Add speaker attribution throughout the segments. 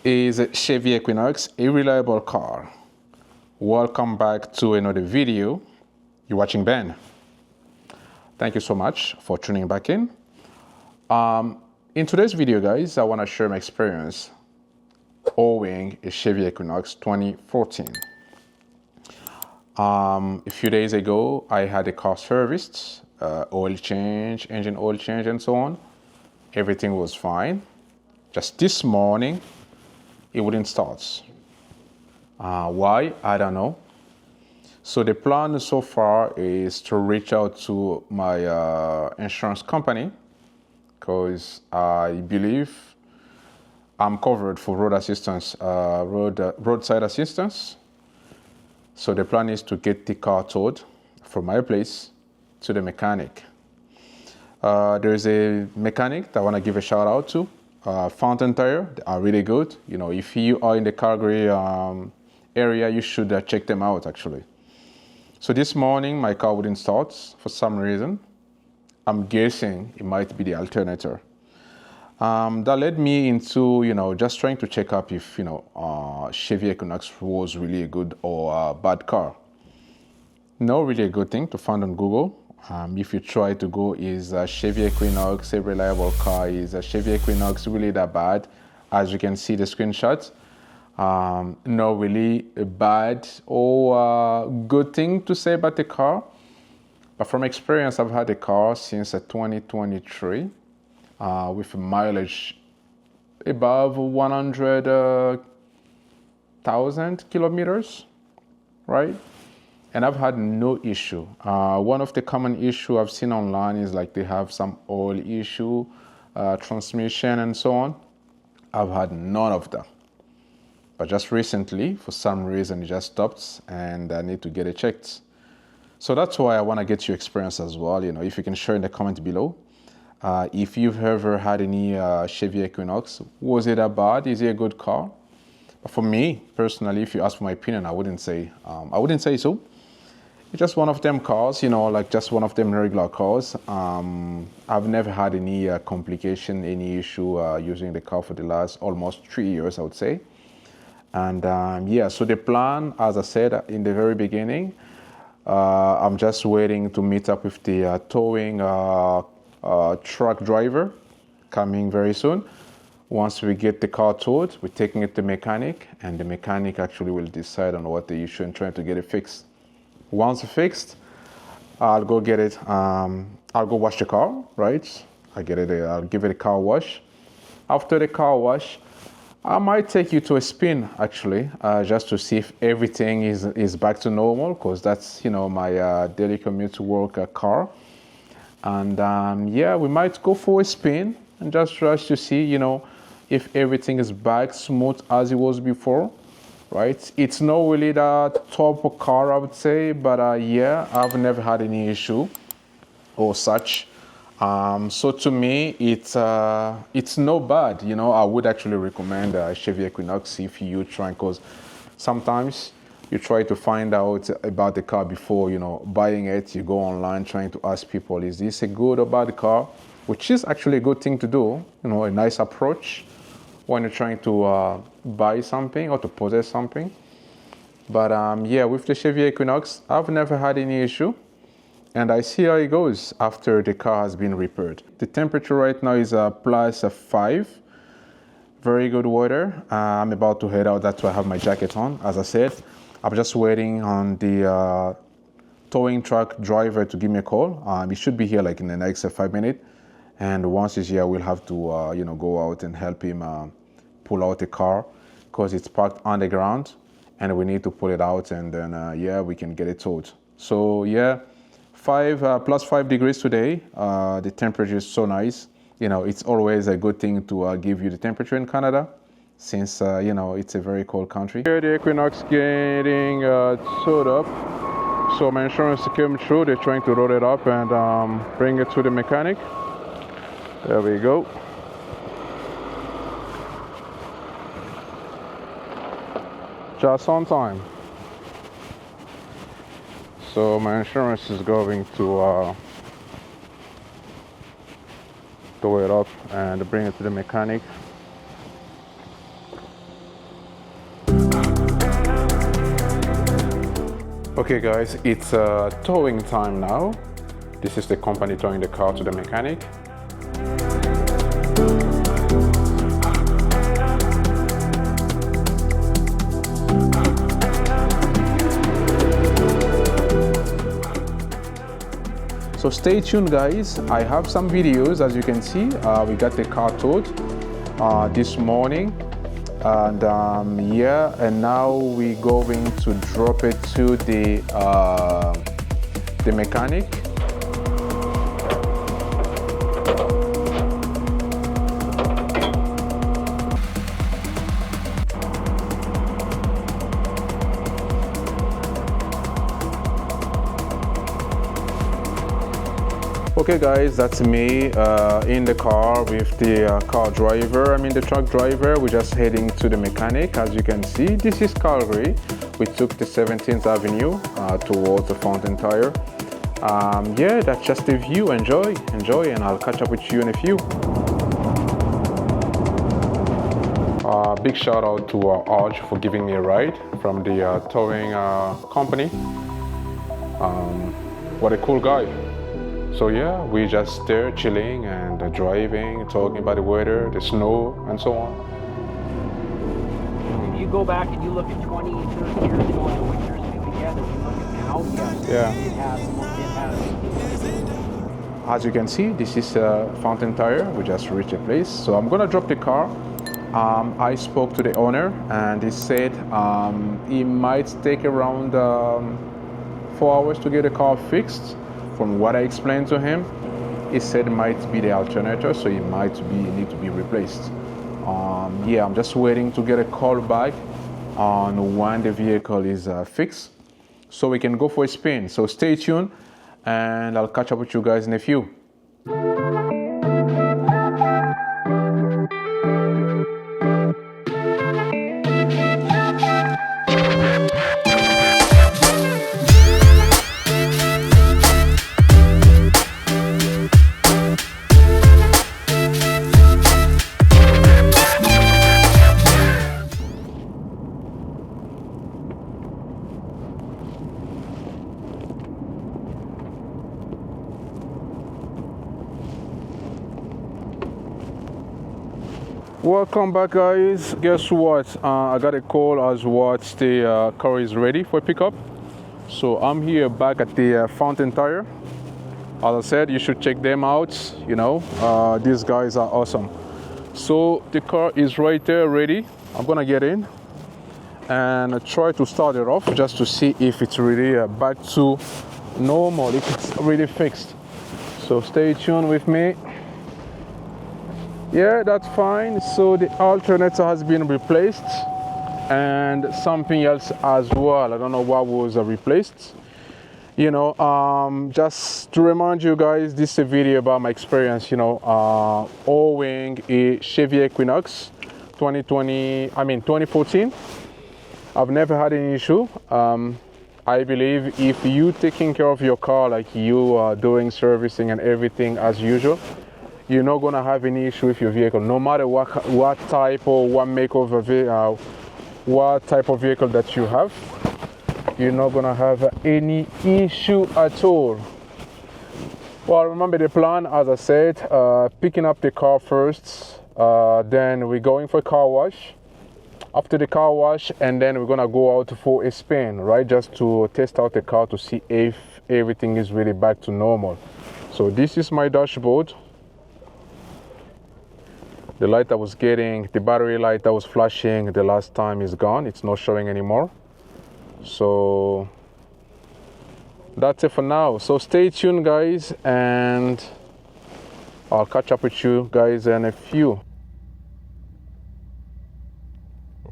Speaker 1: is Chevy Equinox, a reliable car. Welcome back to another video. You're watching Ben. Thank you so much for tuning back in. In today's video, guys, I want to share my experience owning a Chevy Equinox 2014. A few days ago, I had a car serviced, oil change, engine oil change, and so on. Everything was fine. Just this morning, it wouldn't start. Why? I don't know. So the plan so far is to reach out to my insurance company because I believe I'm covered for road assistance, roadside assistance. So the plan is to get the car towed from my place to the mechanic. There's a mechanic that I want to give a shout out to. Fountain Tire, they are really good. You know, if you are in the Calgary area, you should check them out actually. So this morning, my car wouldn't start for some reason. I'm guessing it might be the alternator. That led me into, just trying to check up if, Chevy Equinox was really a good or a bad car. No really a good thing to find on Google. If you try to go, is Chevy Equinox a reliable car? Is Chevy Equinox really that bad? As you can see the screenshots, no really a bad or good thing to say about the car. But from experience, I've had the car since 2023 with mileage above 100,000 kilometers, right? And I've had no issue. One of the common issue I've seen online is like they have some oil issue, transmission and so on. I've had none of that. But just recently, for some reason, it just stopped and I need to get it checked. So that's why I want to get your experience as well. If you can share in the comment below. If you've ever had any Chevy Equinox, was it that bad? Is it a good car? But for me, personally, if you ask for my opinion, I wouldn't say so. It's just one of them cars, like just one of them regular cars. I've never had any complication, any issue using the car for the last almost 3 years, I would say. And so the plan, as I said in the very beginning, I'm just waiting to meet up with the towing truck driver coming very soon. Once we get the car towed, we're taking it to the mechanic, and the mechanic actually will decide on what the issue and trying to get it fixed. Once fixed, I'll go get it. I'll go wash the car, right? I'll give it a car wash. After the car wash, I might take you to a spin actually, just to see if everything is back to normal, because that's my daily commute to work car. And we might go for a spin and just to see if everything is back smooth as it was before. Right, it's not really that top car, I would say, but I've never had any issue or such. So to me, it's no bad. I would actually recommend a Chevy Equinox if you try, because sometimes you try to find out about the car before buying it. You go online trying to ask people, is this a good or bad car? Which is actually a good thing to do. A nice approach when you're trying to buy something or to possess something. But with the Chevy Equinox, I've never had any issue. And I see how it goes after the car has been repaired. The temperature right now is +5. Very good weather. I'm about to head out. That's why I have my jacket on. As I said, I'm just waiting on the towing truck driver to give me a call. He should be here like in the next 5 minutes. And once he's here, we'll have to go out and help him pull out the car, because it's parked on the ground and we need to pull it out, and then we can get it towed. So +5 degrees today. The temperature is so nice. It's always a good thing to give you the temperature in Canada, since it's a very cold country. Here the Equinox getting towed up. So my insurance came through. They're trying to load it up and bring it to the mechanic. There we go. Just on time. So my insurance is going to tow it up and bring it to the mechanic. Okay guys, it's towing time now. This is the company towing the car to the mechanic. So stay tuned guys, I have some videos. As you can see, we got the car towed this morning, and yeah, and now we're going to drop it to the mechanic. Okay guys, that's me in the car with the car driver, the truck driver. We're just heading to the mechanic. As you can see, this is Calgary. We took the 17th Avenue towards the Fountain Tire. Yeah, that's just the view. Enjoy, and I'll catch up with you in a few. Big shout out to Arj for giving me a ride from the towing company. What a cool guy. So yeah, we just there chilling and driving, talking about the weather, the snow, and so on.
Speaker 2: If you go back and you look at 20, 30 years ago and what years we together, you look at now, yes, it has.
Speaker 1: As you can see, this is Fountain Tire. We just reached a place. So I'm gonna drop the car. I spoke to the owner and he said it might take around 4 hours to get the car fixed. From what I explained to him, he said it might be the alternator, so it might need to be replaced. Yeah, I'm just waiting to get a call back on when the vehicle is fixed, so we can go for a spin. So stay tuned, and I'll catch up with you guys in a few. Welcome back guys. Guess what, I got a call as what the car is ready for pickup. So I'm here back at the Fountain Tire. As I said, you should check them out. These guys are awesome. So the car is right there ready. I'm gonna get in and try to start it off just to see if it's really back to normal, if it's really fixed. So stay tuned with me. Yeah, that's fine. So the alternator has been replaced and something else as well. I don't know what was replaced. Just to remind you guys, this is a video about my experience, owing a Chevy Equinox 2014. I've never had any issue. I believe if you taking care of your car, like you are doing servicing and everything as usual, you're not gonna have any issue with your vehicle, no matter what type or what make of what type of vehicle that you have. You're not gonna have any issue at all. Well, remember the plan, as I said, picking up the car first, then we're going for a car wash. After the car wash, and then we're gonna go out for a spin, right? Just to test out the car to see if everything is really back to normal. So this is my dashboard. The light I was getting, the battery light that was flashing the last time is gone. It's not showing anymore. So that's it for now. So stay tuned guys, and I'll catch up with you guys in a few.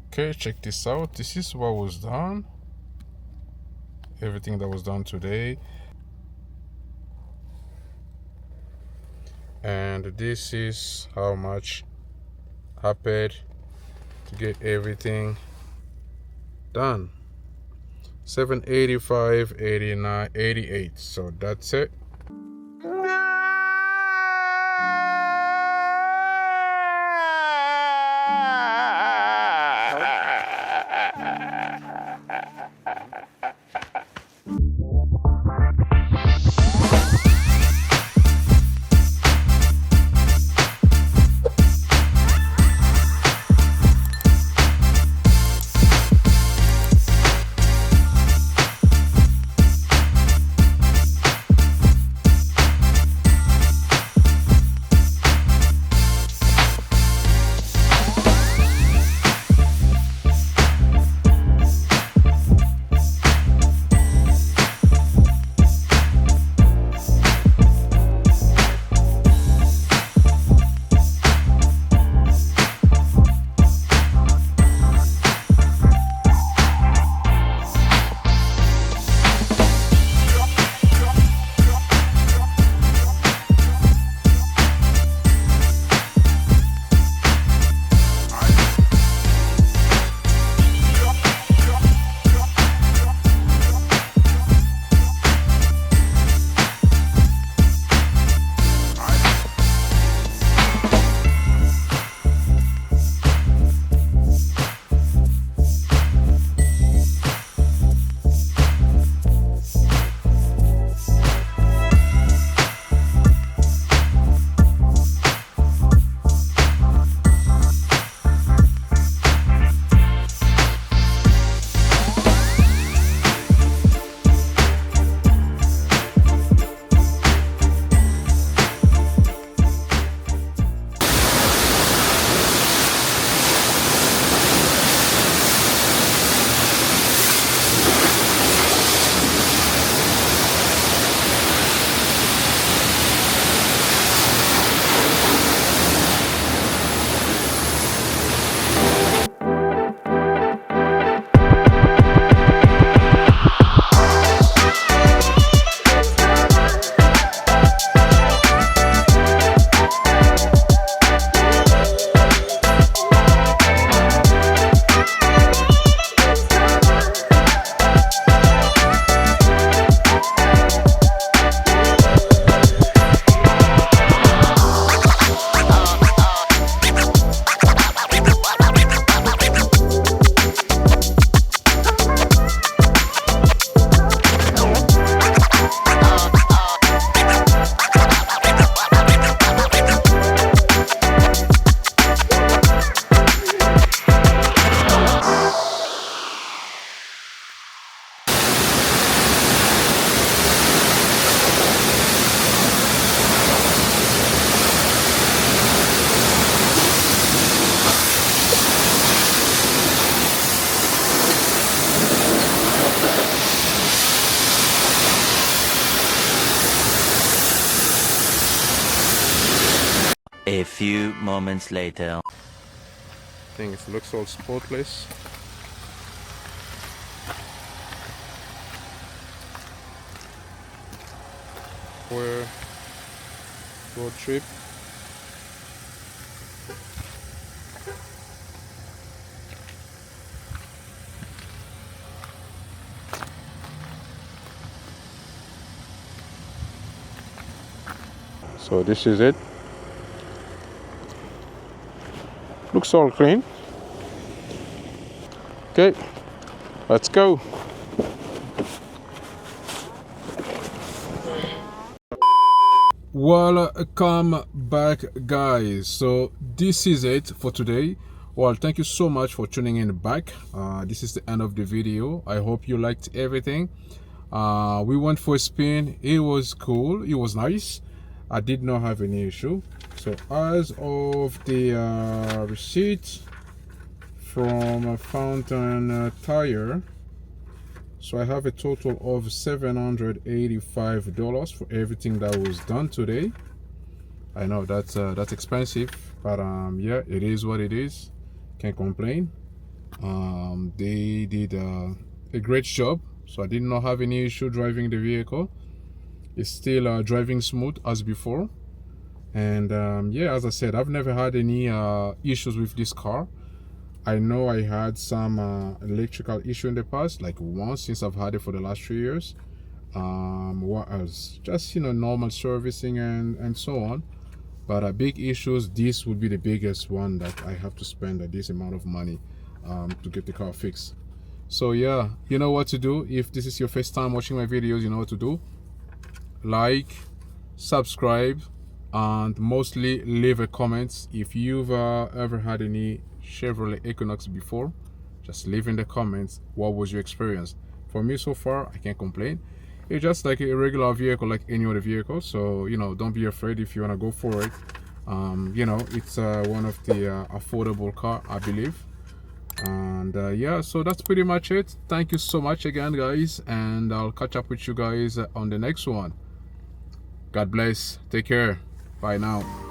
Speaker 1: Okay, check this out. This is what was done. Everything that was done today. And this is how much I paid to get everything done. $785.89.88. So that's it.
Speaker 3: A few moments later.
Speaker 1: Things looks all spotless. For road trip. So this is it. Looks all clean. Okay, let's go. Welcome back, guys. So this is it for today. Well, thank you so much for tuning in back. This is the end of the video. I hope you liked everything. We went for a spin. It was cool. It was nice. I did not have any issue. So as of the receipt from Fountain Tire, so I have a total of $785 for everything that was done today. I know that's expensive, but yeah, it is what it is. Can't complain. They did a great job, so I did not have any issue driving the vehicle. It's still driving smooth as before, and yeah, as I said, I've never had any issues with this car. I know I had some electrical issue in the past, like once, since I've had it for the last 3 years. What else? Just, you know, normal servicing and so on. But big issues, this would be the biggest one that I have to spend this amount of money to get the car fixed. So yeah, you know what to do. If this is your first time watching my videos, you know what to do. Like, subscribe, and mostly leave a comment. If you've ever had any Chevrolet Equinox before, just leave in the comments what was your experience. For me, so far, I can't complain. It's just like a regular vehicle, like any other vehicle. So, you know, don't be afraid if you want to go for it. You know, it's one of the affordable car, I believe. And yeah, so that's pretty much it. Thank you so much again, guys, and I'll catch up with you guys on the next one. God bless. Take care. Bye now.